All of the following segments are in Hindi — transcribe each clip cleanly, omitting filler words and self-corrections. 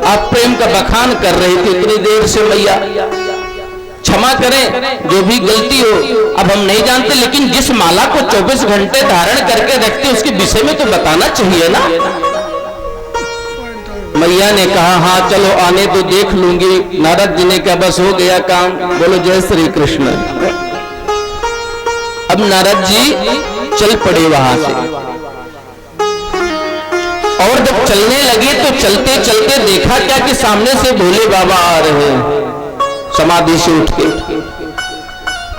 आप प्रेम का बखान कर रही थी इतनी देर से मैया, क्षमा करें जो भी गलती हो, अब हम नहीं जानते, लेकिन जिस माला को 24 घंटे धारण करके रखते उसके विषय में तो बताना चाहिए ना। मैया ने कहा हाँ चलो आने तो देख लूंगी। नारद जी ने कहा बस हो गया काम, बोलो जय श्री कृष्ण। अब नारद जी चल पड़े वहां से, और जब चलने लगे तो चलते चलते देखा क्या कि सामने से भोले बाबा आ रहे हैं समाधि से उठ के।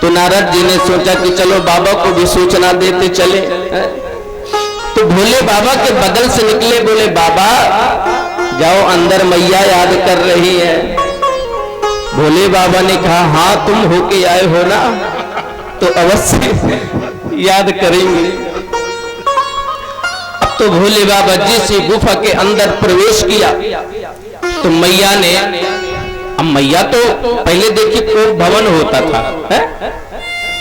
तो नारद जी ने सोचा कि चलो बाबा को भी सूचना देते चले। तो भोले बाबा के बगल से निकले, बोले बाबा जाओ अंदर मैया याद कर रही है। भोले बाबा ने कहा हाँ तुम होके आए हो ना, तो अवश्य याद करेंगे। अब तो भोले बाबा जी से गुफा के अंदर प्रवेश किया तो मैया ने, अब मैया तो पहले देखिए कोप भवन होता था है?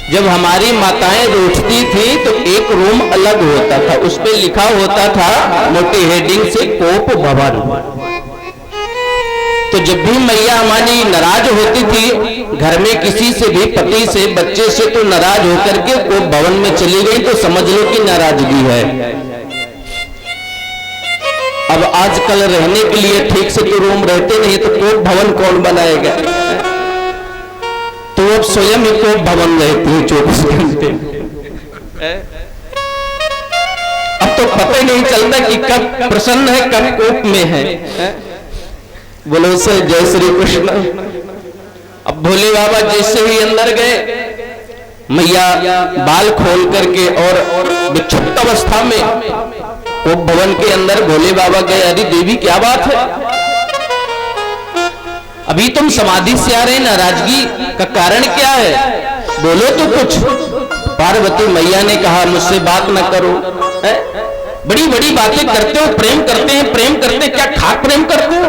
जब हमारी माताएं रूठती थी तो एक रूम अलग होता था, उस पे लिखा होता था मोटी हेडिंग से कोप भवन। तो जब भी मैया हमारी नाराज होती थी घर में किसी से भी, पति से, बच्चे से, तो नाराज होकर के कोप भवन में चली गई तो समझ लो कि नाराजगी है। अब आजकल रहने के लिए ठीक से तो रूम रहते नहीं, तो कोप भवन कौन बनाएगा? तो अब स्वयं ही कोप भवन रहती है 24 घंटे। अब तो पता ही नहीं चलता कि कब प्रसन्न है कब कोप में है। बोलो से जय श्री कृष्ण। अब भोले बाबा जैसे ही अंदर गए, मैया बाल खोल करके और विक्षिप्त अवस्था में कोप भवन के अंदर भोले बाबा गए। अरे देवी क्या बात है, अभी तुम समाधि से आ रहे, नाराजगी का कारण क्या है? बोलो तो कुछ। पार्वती मैया ने कहा मुझसे बात न करो, है? बड़ी बड़ी बातें करते हो, प्रेम करते हैं प्रेम करते हैं, क्या खाक प्रेम करते हो?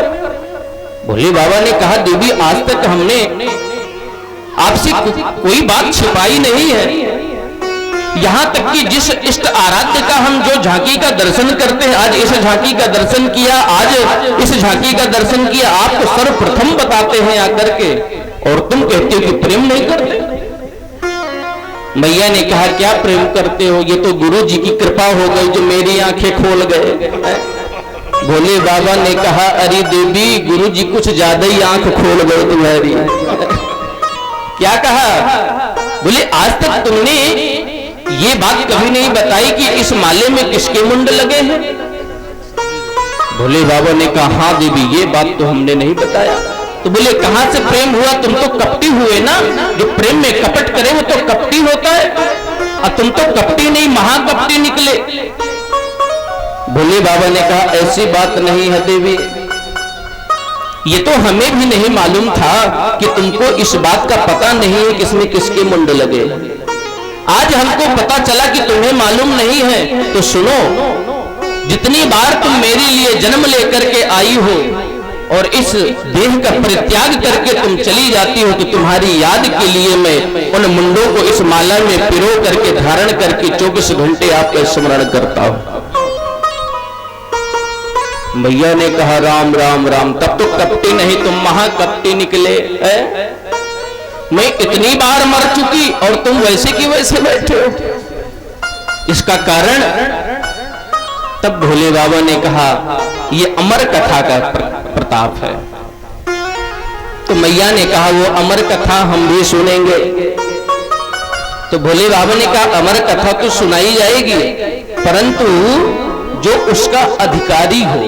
भोले बाबा ने कहा देवी आज तक हमने आपसे कोई बात छिपाई नहीं है, यहाँ तक कि जिस इष्ट आराध्य का हम जो झांकी का दर्शन करते हैं, आज इस झांकी का दर्शन किया, आज इस झांकी का दर्शन किया, आपको सर्वप्रथम बताते हैं आकर के, और तुम कहते हो कि प्रेम नहीं करते। मैया ने कहा क्या प्रेम करते हो, ये तो गुरु जी की कृपा हो गई जो मेरी आंखें खोल गए। भोले बाबा ने कहा अरे देवी गुरु जी कुछ ज्यादा ही आंख खोल गए तुम्हारी। क्या कहा? बोले आज तक तुमने ये बात कभी नहीं बताई कि इस माले में किसके मुंड लगे हैं। भोले बाबा ने कहा हाँ देवी ये बात तो हमने नहीं बताया। तो बोले कहां से प्रेम हुआ, तुम तो कपटी हुए ना, जो प्रेम में कपट करे वो तो कपटी होता है, और तुम तो कपटी नहीं महाकपटी निकले। भोले बाबा ने कहा ऐसी बात नहीं है देवी, ये तो हमें भी नहीं मालूम था कि तुमको इस बात का पता नहीं है किसमें किसके मुंड लगे। आज हमको पता चला कि तुम्हें मालूम नहीं है। तो सुनो, जितनी बार तुम मेरे लिए जन्म लेकर के आई हो और इस देह का परित्याग करके तुम चली जाती हो, तो तुम्हारी याद के लिए मैं उन मुंडों को इस माला में पिरो करके धारण करके 24 घंटे आपका स्मरण करता हूं। भैया ने कहा राम राम राम, तब तो कपटी नहीं तुम महाकपटी निकले। मैं इतनी बार मर चुकी और तुम वैसे की वैसे बैठे हो, इसका कारण? तब भोले बाबा ने कहा ये अमर कथा का प्रताप है। तो मैया ने कहा वो अमर कथा हम भी सुनेंगे। तो भोले बाबा ने कहा अमर कथा तो सुनाई जाएगी, परंतु जो उसका अधिकारी हो,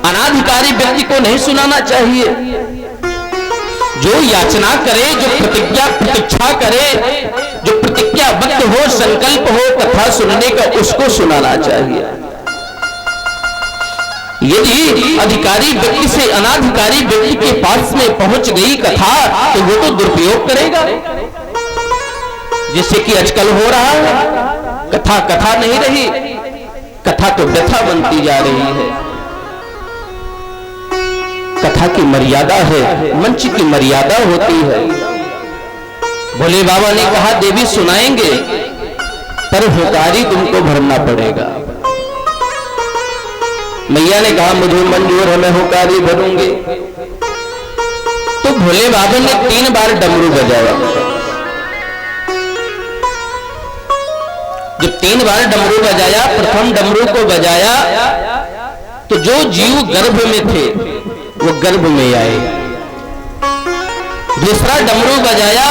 अनाधिकारी व्यक्ति को नहीं सुनाना चाहिए। जो याचना करे, जो प्रतीक्षा करे, जो प्रतिज्ञाबद्ध हो, संकल्प हो कथा सुनने का, उसको सुनाना चाहिए। यदि अधिकारी व्यक्ति से अनाधिकारी व्यक्ति के पास में पहुंच गई कथा, तो वो तो दुरुपयोग करेगा, जिससे कि आजकल हो रहा है। कथा कथा नहीं रही, कथा तो व्यथा बनती जा रही है। कथा की मर्यादा है, मंच की मर्यादा होती है। भोले बाबा ने कहा देवी सुनाएंगे, पर होकारी तुमको भरना पड़ेगा। मैया ने कहा मुझे मंजूर है, मैं हुकारी भरूंगी। तो भोले बाबा ने 3 बार डमरू बजाया। जब 3 बार डमरू बजाया, प्रथम डमरू को बजाया तो जो जीव गर्भ में थे वो गर्भ में आए। दूसरा डमरू बजाया,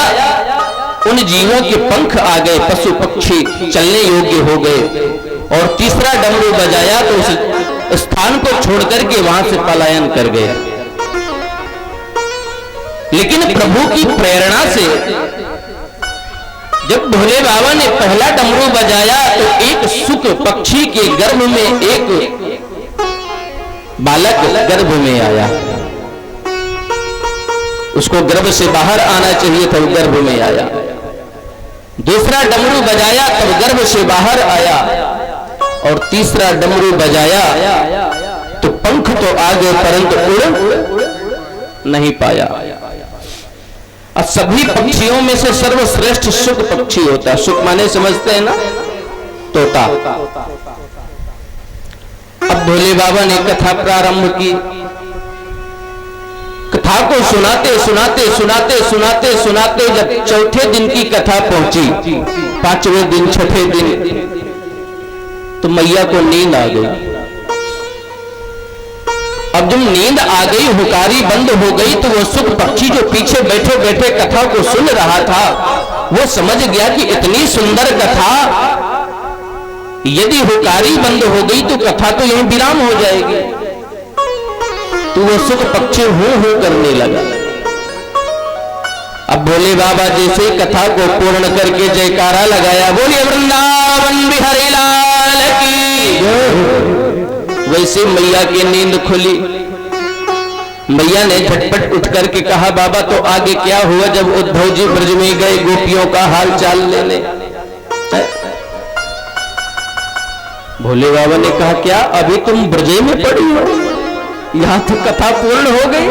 उन जीवों के पंख आ गए, पशु पक्षी चलने योग्य हो गए। और तीसरा डमरू बजाया तो उस स्थान को छोड़कर के वहां से पलायन कर गया। लेकिन प्रभु की प्रेरणा से जब भोले बाबा ने पहला डमरू बजाया तो एक सुख पक्षी के गर्भ में एक बालक गर्भ में आया। उसको गर्भ से बाहर आना चाहिए था, वो गर्भ में आया। दूसरा डमरू बजाया तब गर्भ से बाहर आया। और तीसरा डमरू बजाया तो पंख तो आ गए परंतु उड़ नहीं पाया। अब सभी पक्षियों में से सर्वश्रेष्ठ सुख पक्षी होता है। सुख माने समझते हैं ना, तोता। अब भोले बाबा ने कथा प्रारंभ की। कथा को सुनाते सुनाते सुनाते सुनाते सुनाते जब चौथे दिन की कथा पहुंची, 5वें दिन 6ठे दिन, तो मैया को नींद आ गई। अब जब नींद आ गई, हुकारी बंद हो गई, तो वो सुख पक्षी जो पीछे बैठे बैठे कथा को सुन रहा था, वो समझ गया कि इतनी सुंदर कथा, यदि हुकारी बंद हो गई तो कथा तो यहीं विराम हो जाएगी। तो वो सुख पक्षी हूं हूं करने लगा। अब भोले बाबा जैसे कथा को पूर्ण करके जयकारा लगाया, बोलिए वृंदावन बिहारी लाल की, वैसे मैया की नींद खुली। मैया ने झटपट उठ करके कहा, बाबा तो आगे क्या हुआ? जब उद्धव जी ब्रज में गए गोपियों का हाल चाल लेने, भोले बाबा ने कहा, क्या अभी तुम ब्रज में पड़ी हो? यहां तो कथा पूर्ण हो गई।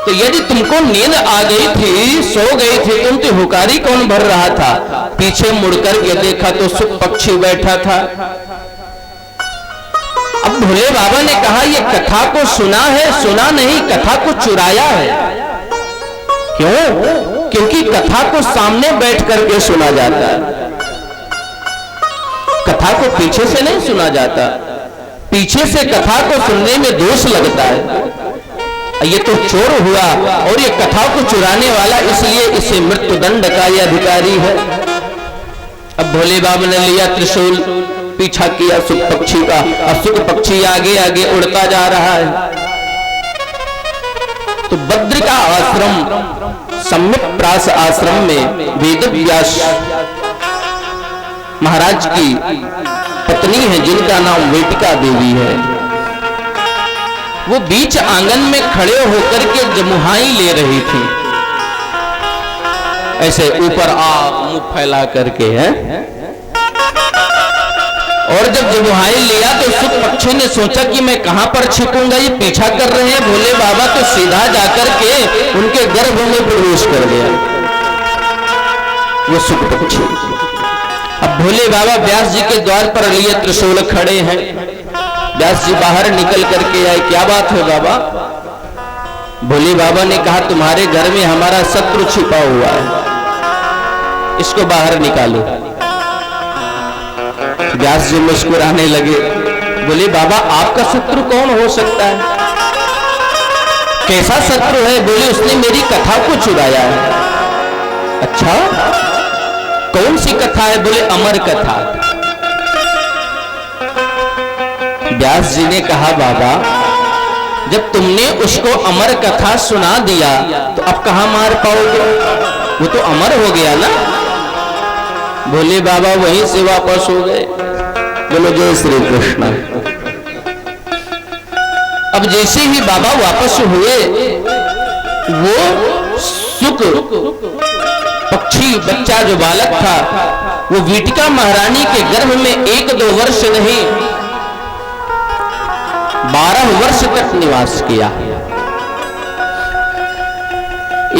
तो यदि तुमको नींद आ गई थी, सो गई थी तुम, तो हुकारी कौन भर रहा था? पीछे मुड़कर के देखा तो सुख पक्षी बैठा था। अब भोले बाबा ने कहा, ये कथा को सुना है, सुना नहीं, कथा को चुराया है। क्यों? क्योंकि कथा को सामने बैठ करके सुना जाता है, कथा को पीछे से नहीं सुना जाता। पीछे से कथा को सुनने में दोष लगता है। ये तो चोर हुआ और ये कथा को चुराने वाला, इसलिए इसे मृत्युदंड का ये अधिकारी है। अब भोले बाबा ने लिया त्रिशूल, पीछा किया सुख पक्षी का, और सुख पक्षी आगे आगे उड़ता जा रहा है। तो बद्र का आश्रम, सम्यक प्रास आश्रम में वेद व्यास महाराज की पत्नी है, जिनका नाम वेटिका देवी है। वो बीच आंगन में खड़े होकर के जमुहाई ले रही थी, ऐसे ऊपर मुंह फैला करके है। और जब जमुहाई लिया तो सुख पक्षी ने सोचा कि मैं कहां पर छिपूंगा, ये पीछा कर रहे हैं भोले बाबा, तो सीधा जाकर के उनके गर्भ में प्रवेश कर गया वो सुख पक्षी। अब भोले बाबा व्यास जी के द्वार पर लिए त्रिशूल खड़े हैं। व्यास जी बाहर निकल करके आए, क्या बात है बाबा? भोले बाबा ने कहा, तुम्हारे घर में हमारा शत्रु छिपा हुआ है, इसको बाहर निकालो। व्यास जी मुस्कुराने लगे, बोले बाबा आपका शत्रु कौन हो सकता है? कैसा शत्रु है? बोले उसने मेरी कथा को चुराया है। अच्छा, कौन सी कथा है? बोले अमर कथा। व्यास जी ने कहा, बाबा जब तुमने उसको अमर कथा सुना दिया तो अब कहां मार पाओगे? वो तो अमर हो गया ना। भोले बाबा वहीं से वापस हो गए। बोलो जय श्री कृष्ण। अब जैसे ही बाबा वापस हुए, वो सुख पक्षी बच्चा जो बालक था, वो वीटिका महारानी के गर्भ में 1-2 वर्ष नहीं 12 वर्ष तक निवास किया।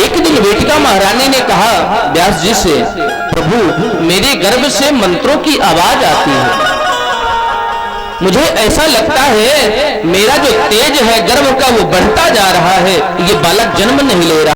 एक दिन वीटिका महारानी ने कहा व्यास जी से, प्रभु मेरे गर्भ से मंत्रों की आवाज आती है, मुझे ऐसा लगता है मेरा जो तेज है गर्भ का वो बढ़ता जा रहा है, ये बालक जन्म नहीं ले रहा।